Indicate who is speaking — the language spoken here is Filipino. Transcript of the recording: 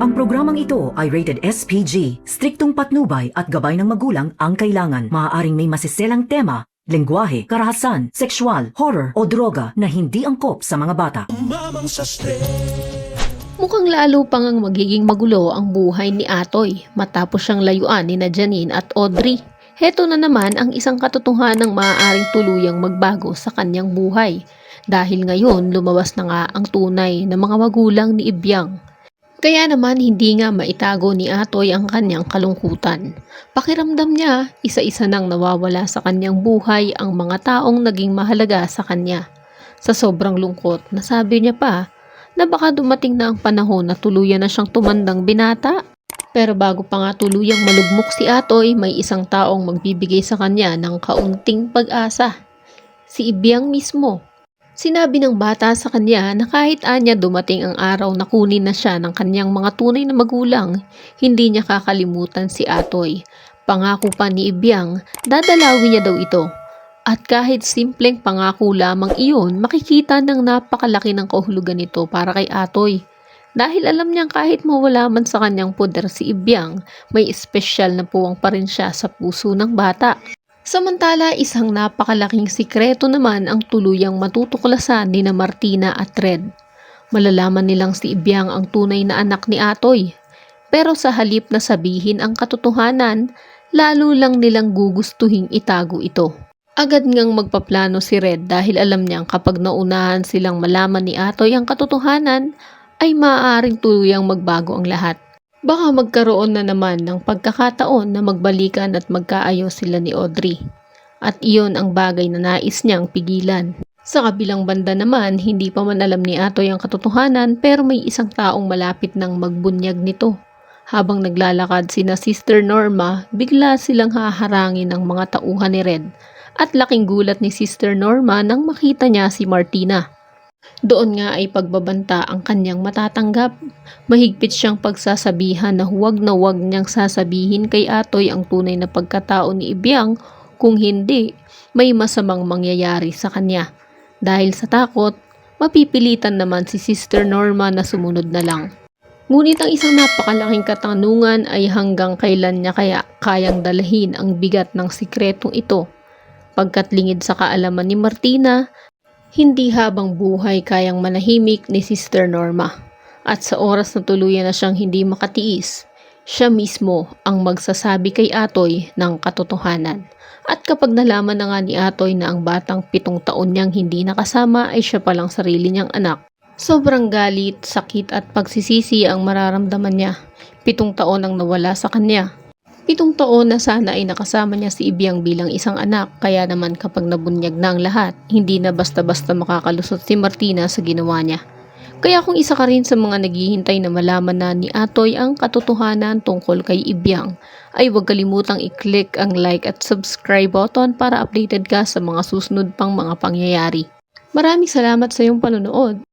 Speaker 1: Ang programang ito ay rated SPG. Striktong patnubay at gabay ng magulang ang kailangan. Maaaring may masiselang tema, lengguwahe, karahasan, sexual, horror o droga na hindi angkop sa mga bata.
Speaker 2: Mukhang lalo pang ang magiging magulo ang buhay ni Atoy matapos siyang layuan ni Janine at Audrey. Heto na naman ang isang katotohanang maaaring tuluyang magbago sa kanyang buhay. Dahil ngayon lumabas na nga ang tunay na mga magulang ni Ibyang. Kaya naman hindi nga maitago ni Atoy ang kanyang kalungkutan. Pakiramdam niya, isa-isa nang nawawala sa kanyang buhay ang mga taong naging mahalaga sa kanya. Sa sobrang lungkot, nasabi niya pa na baka dumating na ang panahon na tuluyan na siyang tumandang binata. Pero bago pa nga tuluyang malugmok si Atoy, may isang taong magbibigay sa kanya ng kaunting pag-asa. Si Ibyang mismo. Sinabi ng bata sa kanya na kahit anya dumating ang araw na kunin na siya ng kanyang mga tunay na magulang, hindi niya kakalimutan si Atoy. Pangako pa ni Ibyang, dadalawin niya daw ito. At kahit simpleng pangako lamang iyon, makikita ng napakalaki ng kahulugan nito para kay Atoy. Dahil alam niyang kahit mawala man sa kanyang poder si Ibyang, may espesyal na puwang pa rin siya sa puso ng bata. Samantala, isang napakalaking sikreto naman ang tuluyang matutuklasan ni na Martina at Red. Malalaman nilang si Ibyang ang tunay na anak ni Atoy. Pero sa halip na sabihin ang katotohanan, lalo lang nilang gugustuhing itago ito. Agad ngang magpaplano si Red dahil alam niyang kapag naunahan silang malaman ni Atoy ang katotohanan, ay maaaring tuluyang magbago ang lahat. Baka magkaroon na naman ng pagkakataon na magbalikan at magkaayos sila ni Audrey. At iyon ang bagay na nais niyang pigilan. Sa kabilang banda naman, hindi pa man alam ni Atoy ang katotohanan pero may isang taong malapit nang magbunyag nito. Habang naglalakad sina Sister Norma, bigla silang haharangin ng mga tauhan ni Red. At laking gulat ni Sister Norma nang makita niya si Martina. Doon nga ay pagbabanta ang kanyang matatanggap. Mahigpit siyang pagsasabihan na huwag niyang sasabihin kay Atoy ang tunay na pagkatao ni Ibyang, kung hindi, may masamang mangyayari sa kanya. Dahil sa takot, mapipilitan naman si Sister Norma na sumunod na lang. Ngunit ang isang napakalaking katanungan ay hanggang kailan niya kaya kayang dalahin ang bigat ng sikretong ito. Pagkat lingid sa kaalaman ni Martina, hindi habang buhay kayang manahimik ni Sister Norma. At sa oras na tuluyan na siyang hindi makatiis, siya mismo ang magsasabi kay Atoy ng katotohanan. At kapag nalaman na nga ni Atoy na ang batang 7 taon niyang hindi nakasama ay siya palang sarili niyang anak, sobrang galit, sakit at pagsisisi ang mararamdaman niya. 7 taon ang nawala sa kanya. 7 taon na sana ay nakasama niya si Ibyang bilang isang anak, kaya naman kapag nabunyag na ang lahat, hindi na basta-basta makakalusot si Martina sa ginawa niya. Kaya kung isa ka rin sa mga naghihintay na malaman na ni Atoy ang katotohanan tungkol kay Ibyang, ay huwag kalimutang i-click ang like at subscribe button para updated ka sa mga susunod pang mga pangyayari. Maraming salamat sa iyong panonood.